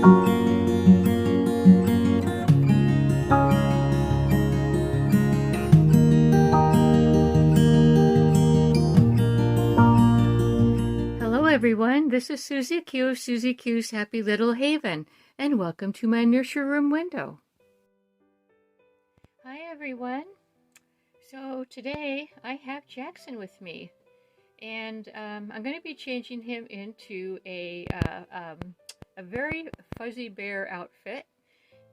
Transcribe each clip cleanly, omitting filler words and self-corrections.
Hello everyone, this is Susie Q of Susie Q's Happy Little Haven, and welcome to my Nursery Room Window. Hi everyone. So today I have Jackson with me, and I'm going to be changing him into a very fuzzy bear outfit,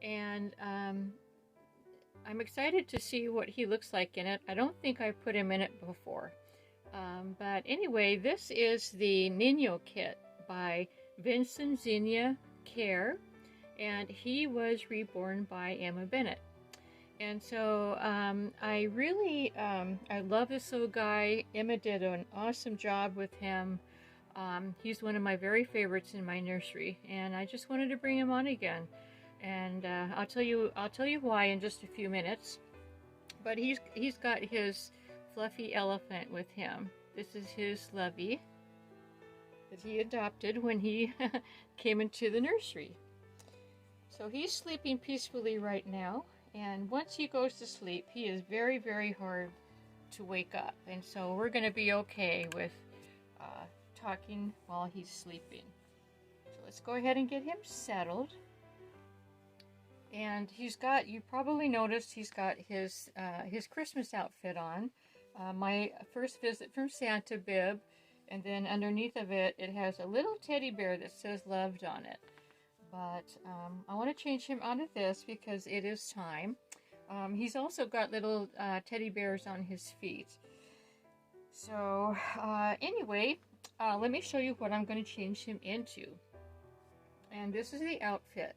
and I'm excited to see what he looks like in it. I don't think I've put him in it before. But anyway, this is the Nino kit by Vincenzina Caré, and he was reborn by Ema Bennett. And so I really, I love this little guy. Emma did an awesome job with him. He's one of my very favorites in my nursery, and I just wanted to bring him on again. And I'll tell you why in just a few minutes. But he's got his fluffy elephant with him. This is his Lovey that he adopted when he came into the nursery. So he's sleeping peacefully right now, and once he goes to sleep, he is very, very hard to wake up, and so we're going to be okay with talking while he's sleeping. So let's go ahead and get him settled. And he's got, you probably noticed he's got his Christmas outfit on. My first visit from Santa bib, and then underneath of it, it has a little teddy bear that says loved on it. But I want to change him out of this because it is time. He's also got little teddy bears on his feet. So anyway, let me show you what I'm going to change him into. And this is the outfit.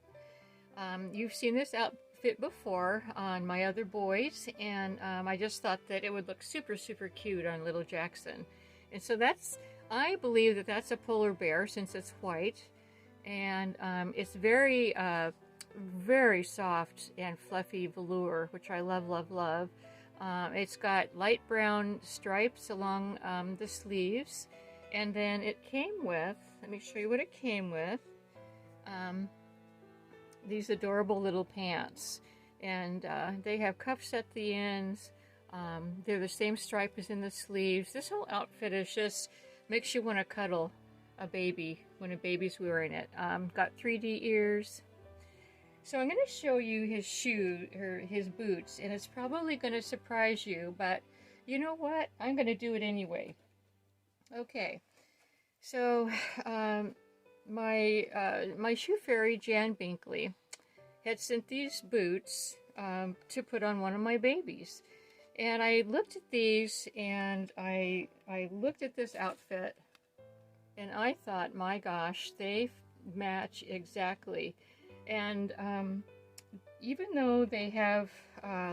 You've seen this outfit before on my other boys, and I just thought that it would look super, super cute on little Jackson. And so I believe that that's a polar bear since it's white, and it's very, very soft and fluffy velour, which I love, love, love. It's got light brown stripes along the sleeves, and then it came with, let me show you what it came with. These adorable little pants, and they have cuffs at the ends. They're the same stripe as in the sleeves. This whole outfit is just makes you want to cuddle a baby when a baby's wearing it. Got 3D ears. So I'm going to show you his his boots, and it's probably going to surprise you, but you know what? I'm going to do it anyway. Okay, so my shoe fairy Jan Binkley had sent these boots to put on one of my babies, and I looked at these, and I looked at this outfit, and I thought, my gosh, they match exactly. And even though they have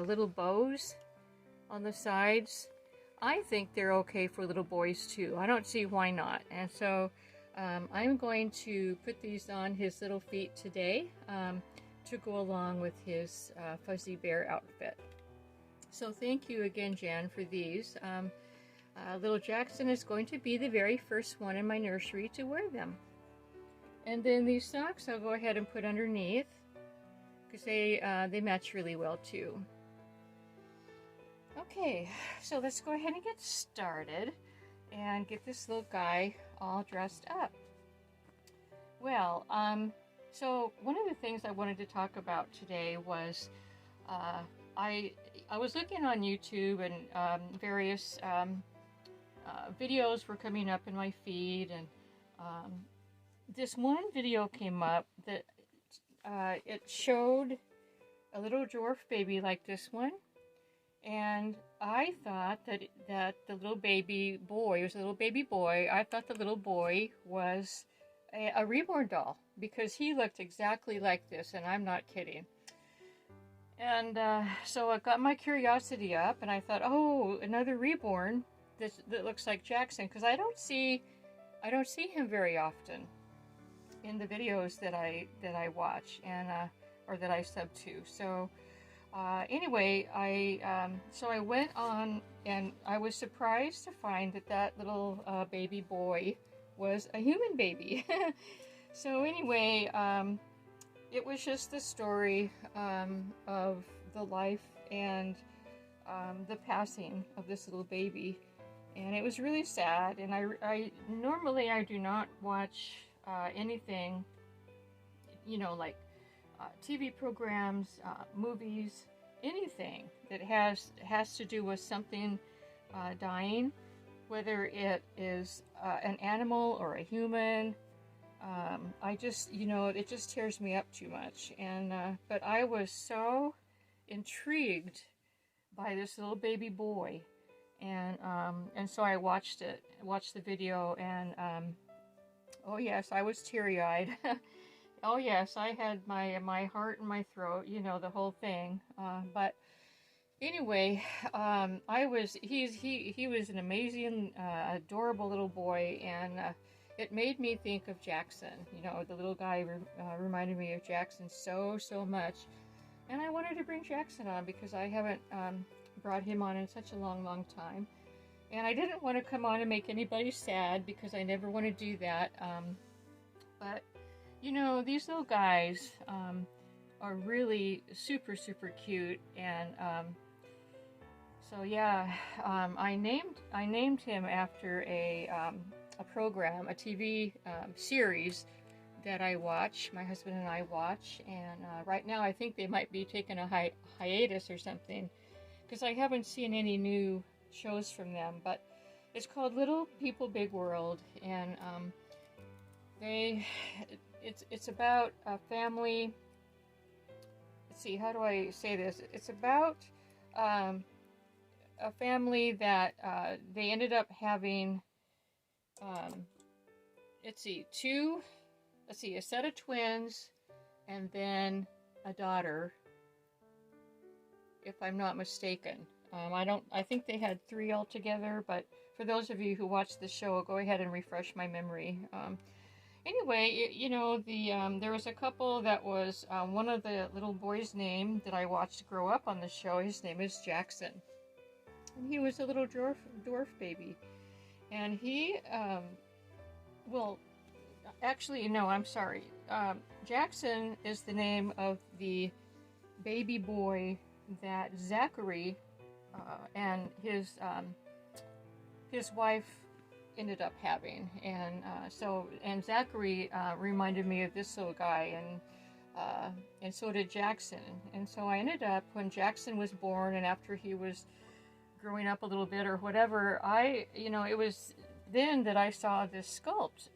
little bows on the sides, I think they're okay for little boys too. I don't see why not. And so I'm going to put these on his little feet today to go along with his fuzzy bear outfit. So thank you again, Jan, for these. Little Jackson is going to be the very first one in my nursery to wear them. And then these socks I'll go ahead and put underneath because they match really well too. Okay, so let's go ahead and get started and get this little guy all dressed up. Well, so one of the things I wanted to talk about today was I was looking on YouTube, and various videos were coming up in my feed, and this one video came up that it showed a little dwarf baby like this one, and I thought that the little baby boy, it was a little baby boy, I thought the little boy was a reborn doll because he looked exactly like this, and I'm not kidding. And so I got my curiosity up, and I thought, oh, another reborn that looks like Jackson, because I don't see him very often in the videos that I watch, and or that I sub to. So anyway, so I went on, and I was surprised to find that little baby boy was a human baby. So anyway, it was just the story of the life and the passing of this little baby, and it was really sad. And I normally I do not watch anything, you know, like TV programs, movies, anything that has to do with something dying, whether it is an animal or a human. I just, you know, it just tears me up too much. And but I was so intrigued by this little baby boy, and so I watched the video, and oh yes, I was teary-eyed. Oh yes, I had my heart in my throat, you know, the whole thing. But anyway, he was an amazing, adorable little boy, and it made me think of Jackson. You know, the little guy reminded me of Jackson so much, and I wanted to bring Jackson on because I haven't brought him on in such a long time, and I didn't want to come on and make anybody sad because I never want to do that. But you know, these little guys are really super cute, and so yeah, I named him after a program, a TV series that I watch. My husband and I watch, and right now I think they might be taking a hiatus or something because I haven't seen any new shows from them. But it's called Little People Big World, and it's about a family. Let's see, how do I say this? It's about a family that they ended up having. A set of twins, and then a daughter, if I'm not mistaken. I think they had 3 altogether, but for those of you who watch the show, go ahead and refresh my memory. Anyway, you know, there was a couple that was, one of the little boys' name that I watched grow up on the show, his name is Jackson. And he was a little dwarf baby. And he, well, actually, no, I'm sorry. Jackson is the name of the baby boy that Zachary and his wife ended up having, and Zachary reminded me of this little guy, and so did Jackson. And so I ended up, when Jackson was born, and after he was growing up a little bit or whatever, it was then that I saw this sculpt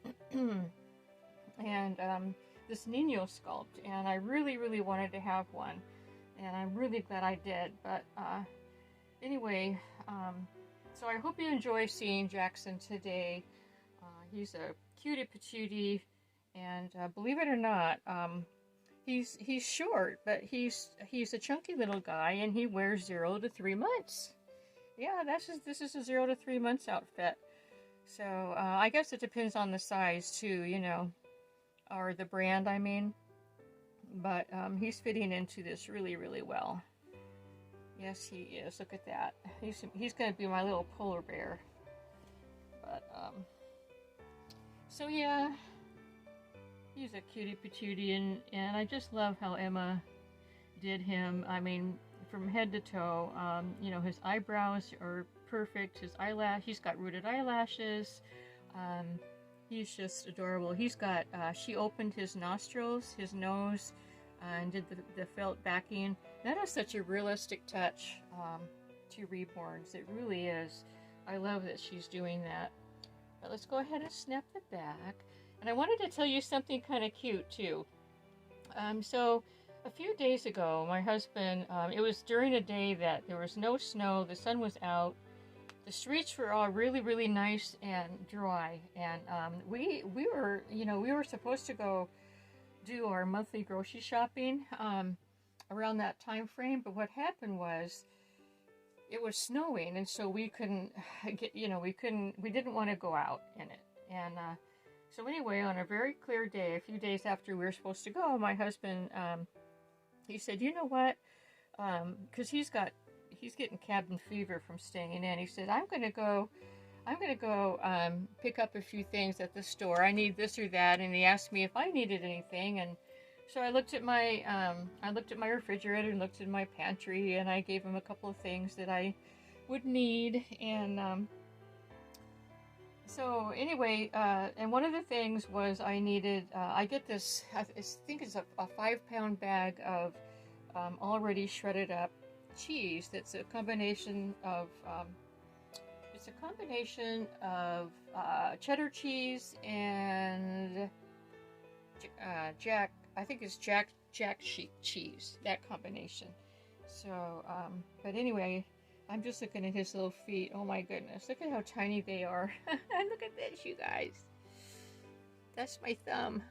and this Nino sculpt, and I really wanted to have one, and I'm really glad I did. But anyway, so I hope you enjoy seeing Jackson today. He's a cutie patootie, and believe it or not, he's short, but he's a chunky little guy, and he wears 0 to 3 months. Yeah, this is a 0 to 3 months outfit. So I guess it depends on the size too, you know, or the brand, I mean. But he's fitting into this really well. Yes, he is. Look at that. He's going to be my little polar bear. But so yeah, he's a cutie patootie, and I just love how Emma did him. I mean, from head to toe. You know, his eyebrows are perfect. His eyelash, he's got rooted eyelashes. He's just adorable. He's got, she opened his nostrils, his nose, and did the felt backing. That is such a realistic touch to Reborned. It really is. I love that she's doing that. But let's go ahead and snap the back. And I wanted to tell you something kind of cute too. So a few days ago, my husband, it was during a day that there was no snow, the sun was out, the streets were all really nice and dry, and we were supposed to go do our monthly grocery shopping around that time frame, but what happened was it was snowing, and so we couldn't get, we didn't want to go out in it. And so anyway, on a very clear day, a few days after we were supposed to go, my husband, he said, you know what, because he's getting cabin fever from staying in. He said, I'm gonna go pick up a few things at the store. I need this or that. And he asked me if I needed anything, and So I looked at my refrigerator and looked at my pantry, and I gave him a couple of things that I would need. And so anyway, and one of the things was I needed. I get this. I think it's a 5-pound bag of already shredded up cheese. That's a combination of. It's a combination of cheddar cheese and Jack. I think it's Jack cheese. That combination. So, but anyway, I'm just looking at his little feet. Oh my goodness! Look at how tiny they are. Look at this, you guys. That's my thumb.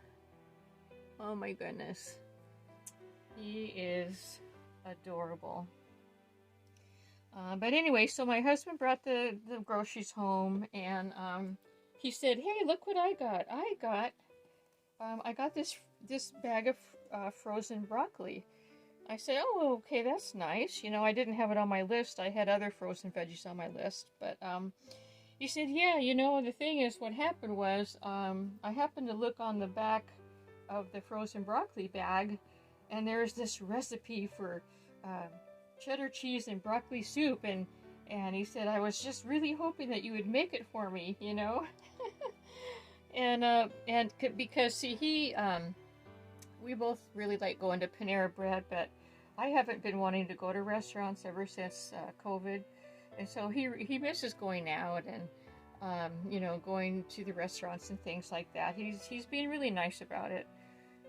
Oh my goodness. He is adorable. But anyway, so my husband brought the groceries home, and he said, "Hey, look what I got! I got this bag of frozen broccoli." I said, "Oh, okay, that's nice. You know, I didn't have it on my list. I had other frozen veggies on my list, but he said, yeah, you know, the thing is, what happened was I happened to look on the back of the frozen broccoli bag, and there's this recipe for." Cheddar cheese and broccoli soup, and he said, I was just really hoping that you would make it for me, you know. and because see, we both really like going to Panera Bread, but I haven't been wanting to go to restaurants ever since COVID, and so he misses going out and you know, going to the restaurants and things like that. He's being really nice about it,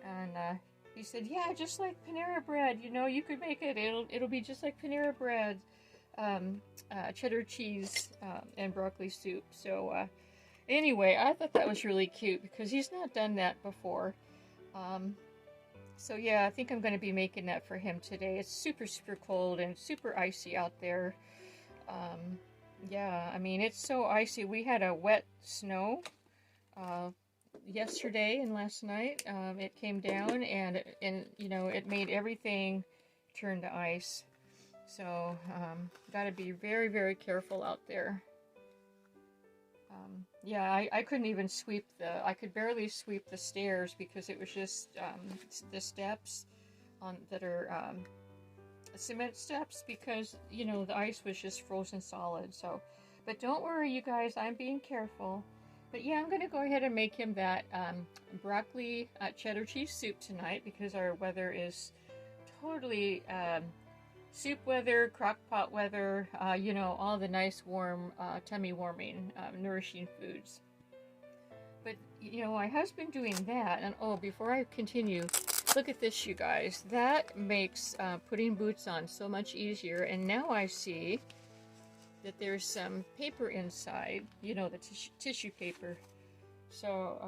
and he said, yeah, just like Panera Bread, you know, you could make it. It'll be just like Panera Bread, cheddar cheese and broccoli soup. So anyway, I thought that was really cute because he's not done that before. So yeah, I think I'm going to be making that for him today. It's super, super cold and super icy out there. Yeah, I mean, it's so icy. We had a wet snow yesterday and last night. It came down and you know, it made everything turn to ice. So got to be very, very careful out there. Yeah, I couldn't even sweep I could barely sweep the stairs because it was just the steps that are cement steps, because you know, the ice was just frozen solid. So, but don't worry, you guys, I'm being careful. But yeah, I'm going to go ahead and make him that broccoli cheddar cheese soup tonight, because our weather is totally soup weather, crock pot weather, you know, all the nice warm, tummy warming, nourishing foods. But, you know, my husband doing that, and oh, before I continue, look at this, you guys. That makes putting boots on so much easier, and now I see that there's some paper inside, you know, the tissue paper. So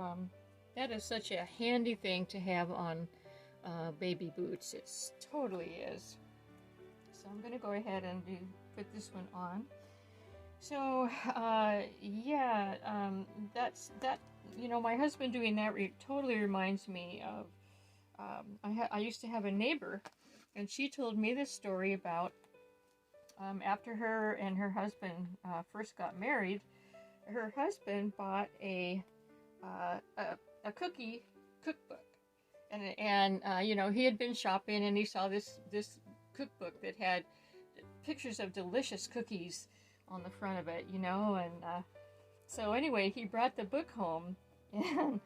that is such a handy thing to have on baby boots. It totally is. So I'm going to go ahead and put this one on. So yeah, that, you know, my husband doing that totally reminds me of I used to have a neighbor, and she told me this story about after her and her husband first got married. Her husband bought a cookie cookbook, and you know, he had been shopping and he saw this cookbook that had pictures of delicious cookies on the front of it, you know, and so anyway, he brought the book home, and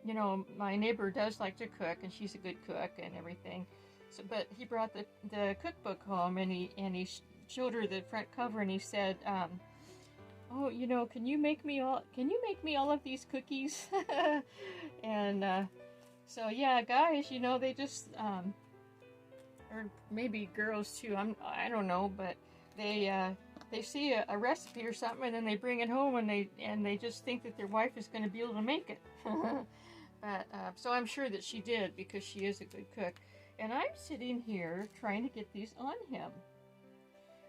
you know, my neighbor does like to cook, and she's a good cook and everything. So, but he brought the cookbook home, and he showed her the front cover, and he said, "Oh, you know, can you make me all of these cookies?" And so yeah, guys, you know, they just or maybe girls too. I don't know, but they see a recipe or something, and then they bring it home, and they just think that their wife is going to be able to make it. But so I'm sure that she did, because she is a good cook. And I'm sitting here trying to get these on him.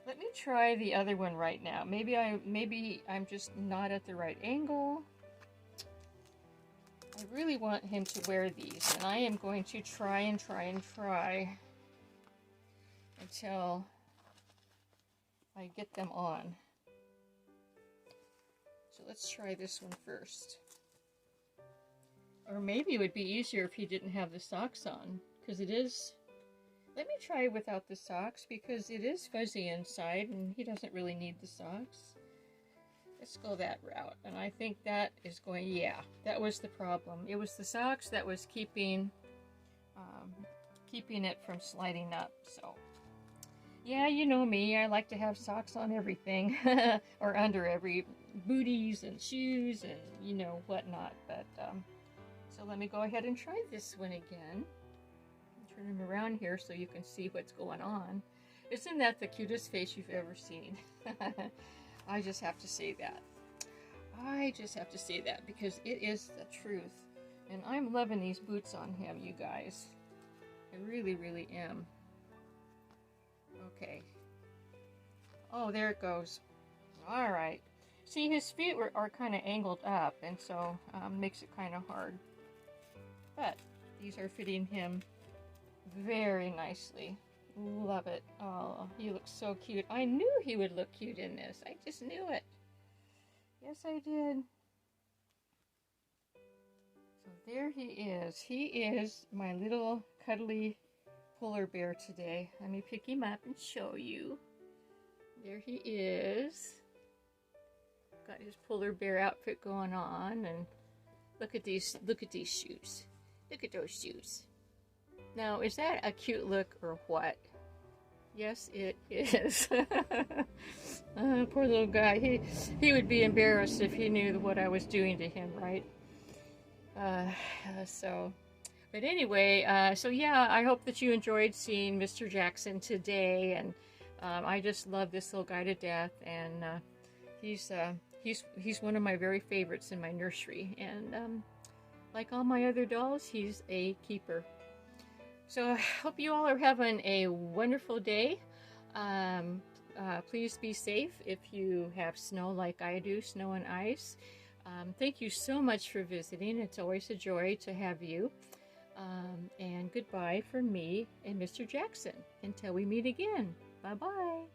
Let me try the other one right now. Maybe I'm just not at the right angle. I really want him to wear these, and I am going to try until I get them on. So let's try this one first. Or maybe it would be easier if he didn't have the socks on, because it is... Let me try without the socks, because it is fuzzy inside, and he doesn't really need the socks. Let's go that route, and I think that is going... Yeah, that was the problem. It was the socks that was keeping it from sliding up, so... Yeah, you know me, I like to have socks on everything, or under every booties and shoes and, you know, whatnot, but, so let me go ahead and try this one again. Turn him around here so you can see what's going on. Isn't that the cutest face you've ever seen? I just have to say that. I just have to say that because it is the truth. And I'm loving these boots on him, you guys. I really, really am. Okay. Oh, there it goes. Alright. See, his feet are kind of angled up, and so makes it kind of hard. But these are fitting him very nicely. Love it. Oh, he looks so cute. I knew he would look cute in this. I just knew it. Yes, I did. So there he is. He is my little cuddly polar bear today. Let me pick him up and show you. There he is. Got his polar bear outfit going on, and look at these shoes. Look at those shoes. Now, is that a cute look or what? Yes, it is. Poor little guy. He would be embarrassed if he knew what I was doing to him, right? But anyway, so yeah, I hope that you enjoyed seeing Mr. Jackson today, and I just love this little guy to death, and he's one of my very favorites in my nursery, and like all my other dolls, he's a keeper. So I hope you all are having a wonderful day. Please be safe if you have snow like I do, snow and ice. Thank you so much for visiting. It's always a joy to have you. And goodbye from me and Mr. Jackson. Until we meet again. Bye-bye.